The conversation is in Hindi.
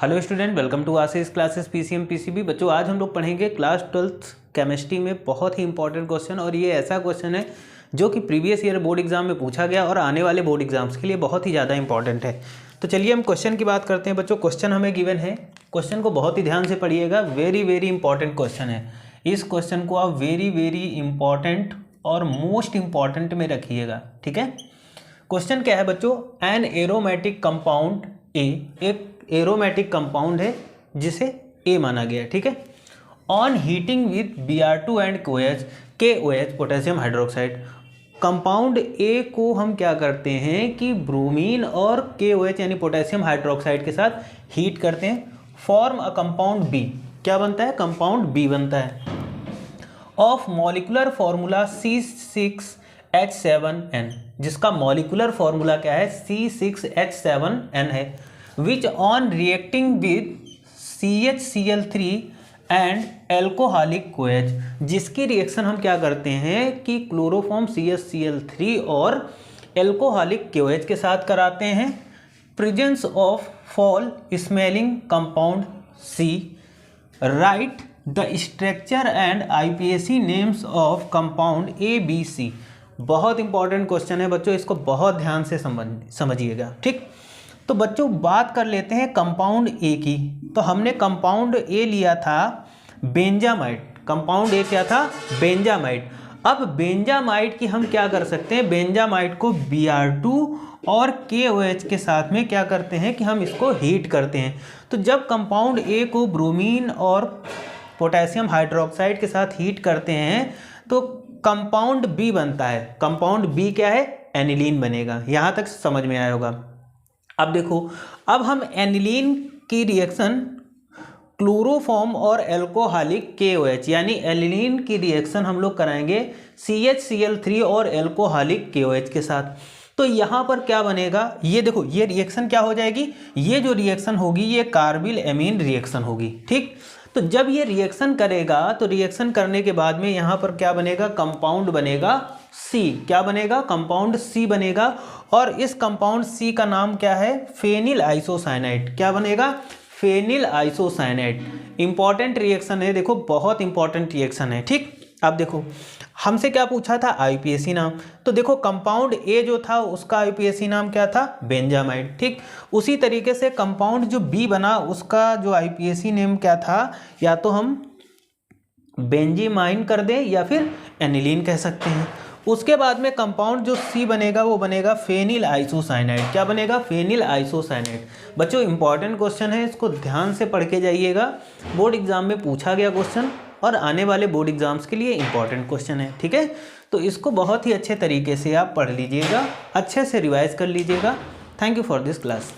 Hello student, welcome to Ashish classes PCM PCB. बच्चों, आज हम लोग पढ़ेंगे क्लास 12th केमिस्ट्री में बहुत ही इंपॉर्टेंट क्वेश्चन, और ये ऐसा क्वेश्चन है जो कि प्रीवियस ईयर बोर्ड एग्जाम में पूछा गया और आने वाले बोर्ड एग्जाम्स के लिए बहुत ही ज़्यादा इंपॉर्टेंट है। तो चलिए हम क्वेश्चन की बात करते हैं। बच्चों, क्वेश्चन हमें गिवन है, क्वेश्चन को बहुत ही ध्यान से पढ़िएगा। वेरी वेरी इंपॉर्टेंट क्वेश्चन है। इस क्वेश्चन को आप वेरी वेरी इंपॉर्टेंट और मोस्ट इंपॉर्टेंट में रखिएगा, ठीक है। क्वेश्चन क्या है बच्चों? एन एरोमेटिक कंपाउंड ए, एक एरोमेटिक कंपाउंड है जिसे ए माना गया है, ठीक है। On heating with Br2 and KOH potassium hydroxide. Compound A को हम क्या करते हैं कि ब्रोमीन और KOH यानी पोटेशियम हाइड्रोक्साइड के साथ हीट करते हैं, फॉर्म अ कंपाउंड बी। क्या बनता है? कंपाउंड बी बनता है ऑफ मॉलिकुलर फॉर्मूला C6H7N, जिसका मॉलिकुलर फॉर्मूला क्या है? C6H7N है। Which on reacting with CHCl3 and alcoholic KOH, जिसकी रिएक्शन हम क्या करते हैं कि क्लोरोफॉर्म CHCl3 और एल्कोहलिक KOH के साथ कराते हैं। Presence of fall smelling compound C। Right the structure and IPAC names of compound ABC। बहुत इंपॉर्टेंट क्वेश्चन है बच्चों, इसको बहुत ध्यान से समझिएगा, ठीक। तो बच्चों बात कर लेते हैं कंपाउंड ए की। तो हमने कंपाउंड ए लिया था बेंजामाइड। कंपाउंड ए क्या था? बेंजामाइड। अब बेंजामाइड की हम क्या कर सकते हैं? बेंजामाइड को Br2 और KOH के साथ में क्या करते हैं कि हम इसको हीट करते हैं। तो जब कंपाउंड ए को ब्रोमीन और पोटेशियम हाइड्रोक्साइड के साथ हीट करते हैं तो कंपाउंड बी बनता है। कंपाउंड बी क्या है? एनिलीन बनेगा। यहाँ तक समझ में आया होगा। अब देखो, अब हम एनिलीन की रिएक्शन क्लोरोफॉर्म और एल्कोहलिक KOH यानी एनिलीन की रिएक्शन हम लोग कराएंगे CHCl3 और एल्कोहलिक KOH के साथ। तो यहाँ पर क्या बनेगा? ये देखो, ये रिएक्शन क्या हो जाएगी? ये जो रिएक्शन होगी ये कार्बिल एमीन रिएक्शन होगी, ठीक। तो जब ये रिएक्शन करेगा तो रिएक्शन करने के बाद में यहाँ पर क्या बनेगा? कंपाउंड बनेगा C। क्या बनेगा? कंपाउंड C बनेगा। और इस कंपाउंड C का नाम क्या है? Phenyl isocyanide. क्या बनेगा? Phenyl isocyanide. इंपॉर्टेंट रिएक्शन है, देखो बहुत इंपॉर्टेंट रिएक्शन है, ठीक। अब देखो हमसे क्या पूछा था? IPAC नाम। तो देखो कंपाउंड ए जो था उसका IPAC नाम क्या था? बेंजामाइड, ठीक। उसी तरीके से कंपाउंड जो बी बना उसका जो IPAC नेम क्या था? या तो हम बेंजीमाइन कर दें या फिर एनिलीन कह सकते हैं। उसके बाद में कंपाउंड जो C बनेगा वो बनेगा फेनिल आइसोसाइनाइड। क्या बनेगा? Phenyl isocyanide. बच्चों इंपॉर्टेंट क्वेश्चन है, इसको ध्यान से पढ़ के जाइएगा। बोर्ड एग्जाम में पूछा गया क्वेश्चन और आने वाले बोर्ड एग्जाम्स के लिए इंपॉर्टेंट क्वेश्चन है, ठीक है। तो इसको बहुत ही अच्छे तरीके से आप पढ़ लीजिएगा, अच्छे से रिवाइज कर लीजिएगा। Thank you for this class.